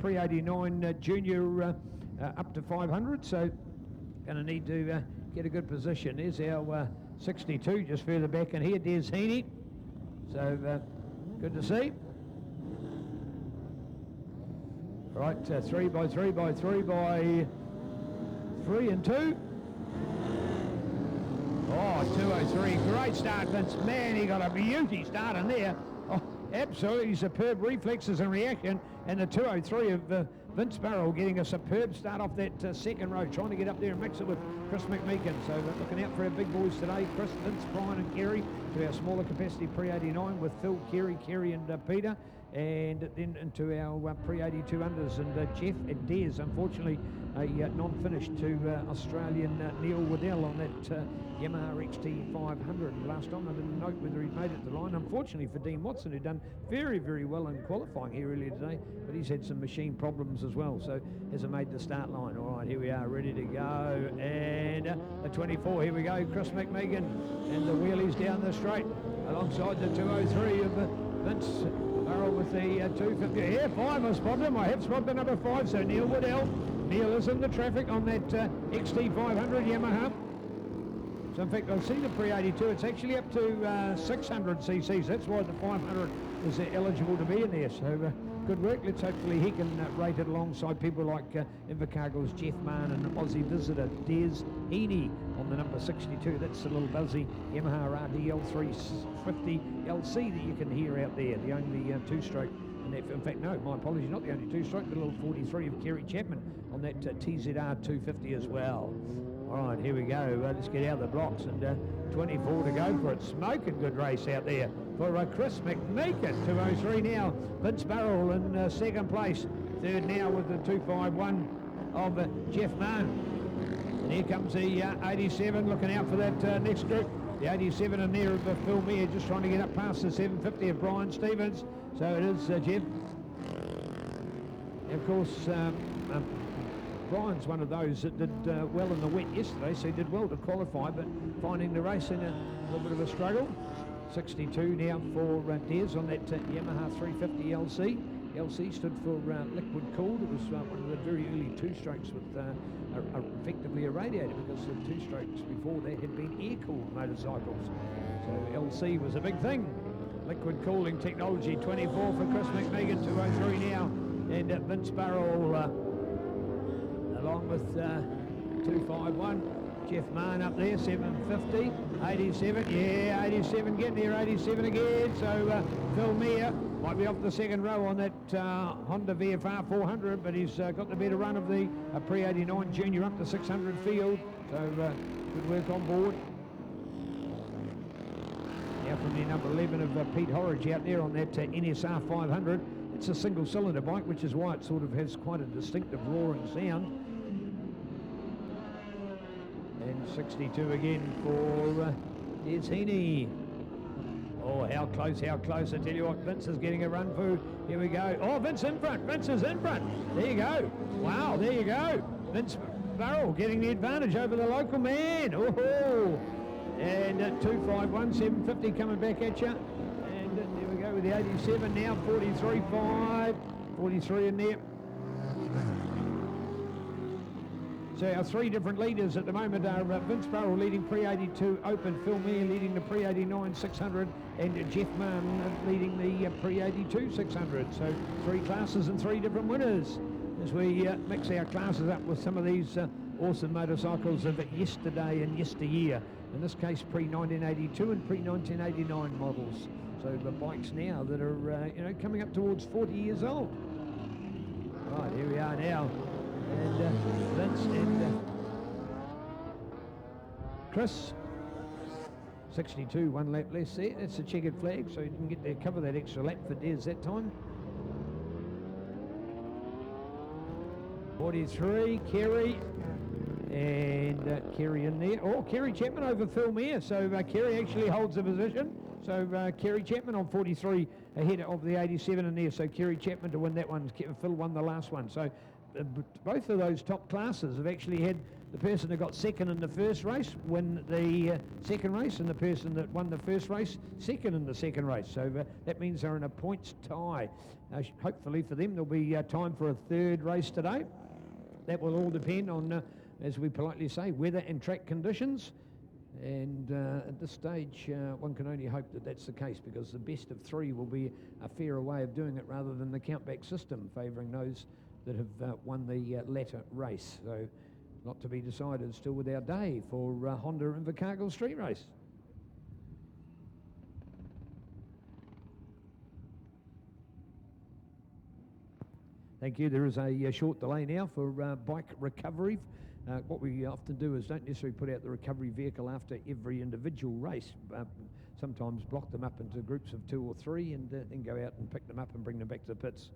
Pre-89 Junior up to 500, so going to need to get a good position. There's our 62 just further back in here. There's Heaney, so good to see. Right, 3 by 3 by 3 by 3 and 2. Oh, 203, great start, Vince. Man, he got a beauty start in there. Oh, absolutely superb reflexes and reaction. And the 203 of Vince Barrell getting a superb start off that second row, trying to get up there and mix it with Chris McMeekin. So looking out for our big boys today, Chris, Vince, Brian and Kerry, to our smaller capacity Pre-89 with Phil, Kerry and Peter. And then into our Pre-82 unders, and Jeff and Des, unfortunately a non-finish to Australian Neil Waddell on that Yamaha XT500. Last time I didn't note whether he'd made it to the line, unfortunately for Dean Watson, who'd done very, very well in qualifying here earlier today, but he's had some machine problems as well, so hasn't made the start line. All right, here we are, ready to go, and the 24, here we go, Chris McMeekin, and the wheelies down the straight, alongside the 203 of Vince Barrell with the 250. Yeah, 5, I spotted him. I have spotted the number 5, so Neil Waddell. Neil is in the traffic on that XT500 Yamaha. So in fact, I've seen the Pre-82. It's actually up to 600 cc's. That's why the 500 is eligible to be in there. So good work. Let's hopefully he can rate it alongside people like Invercargill's Jeff Mann and Aussie visitor Des Heaney on the number 62. That's the little buzzy Yamaha RDL 350 LC that you can hear out there. The only two-stroke. In fact, no, my apologies, not the only two-stroke, the little 43 of Kerry Chapman on that TZR 250 as well. All right, here we go. Let's get out of the blocks, and 24 to go for it. Smoking good race out there for Chris McMeekin. 203 now. Vince Barrell in second place. Third now with the 251 of Jeff Mann. And here comes the 87, looking out for that next group. The 87 in there of Phil Meyer, just trying to get up past the 750 of Brian Stevens. So it is Jeff. Of course, Brian's one of those that did well in the wet yesterday, so he did well to qualify, but finding the race in a little bit of a struggle. 62 now for Des on that Yamaha 350 LC. LC stood for liquid cooled. It was one of the very early two-strokes with effectively a radiator, because the two-strokes before that had been air-cooled motorcycles. So LC was a big thing. Liquid cooling technology. 24 for Chris McMeekin, 203 now, and Vince Barrell along with 251. Jeff Mann up there, 750, 87, yeah, 87 getting there, 87 again. So Phil Meyer might be off the second row on that Honda VFR 400, but he's got the better run of the Pre-89 Junior up to 600 field. So good work on board. Now from the number 11 of Pete Horridge out there on that NSR 500. It's a single cylinder bike, which is why it sort of has quite a distinctive roaring sound. And 62 again for Des Heaney. Oh, how close, how close. I tell you what, Vince is getting a run through. Here we go. Oh, Vince in front. Vince is in front. There you go. Wow, there you go. Vince Barrell getting the advantage over the local man. Oh, and 251, 750 coming back at you. And there we go with the 87 now, 43.5, 43 in there. So our three different leaders at the moment are Vince Barrell leading Pre-82 Open, Phil Meyer leading the Pre-89 600, and Jeff Mann leading the Pre-82 600. So three classes and three different winners as we mix our classes up with some of these awesome motorcycles of yesterday and yesteryear. In this case, pre-1982 and pre-1989 models. So the bikes now that are, coming up towards 40 years old. Right, here we are now. And Vince and Chris. 62, one lap less there. That's a checkered flag, so you didn't get to cover that extra lap for Des that time. 43, Kerry. And Kerry in there. Oh, Kerry Chapman over Phil Meyer. So Kerry actually holds the position. So Kerry Chapman on 43 ahead of the 87 in there. So Kerry Chapman to win that one. Phil won the last one. So both of those top classes have actually had the person that got second in the first race win the second race, and the person that won the first race second in the second race. So that means they're in a points tie. Hopefully for them there'll be time for a third race today. That will all depend on, as we politely say, weather and track conditions. And at this stage, one can only hope that that's the case, because the best of three will be a fairer way of doing it rather than the countback system favouring those that have won the latter race. So not to be decided still with our day for Honda Invercargill Street Race. Thank you. There is a short delay now for bike recovery. What we often do is don't necessarily put out the recovery vehicle after every individual race. Sometimes block them up into groups of 2 or 3 and then go out and pick them up and bring them back to the pits.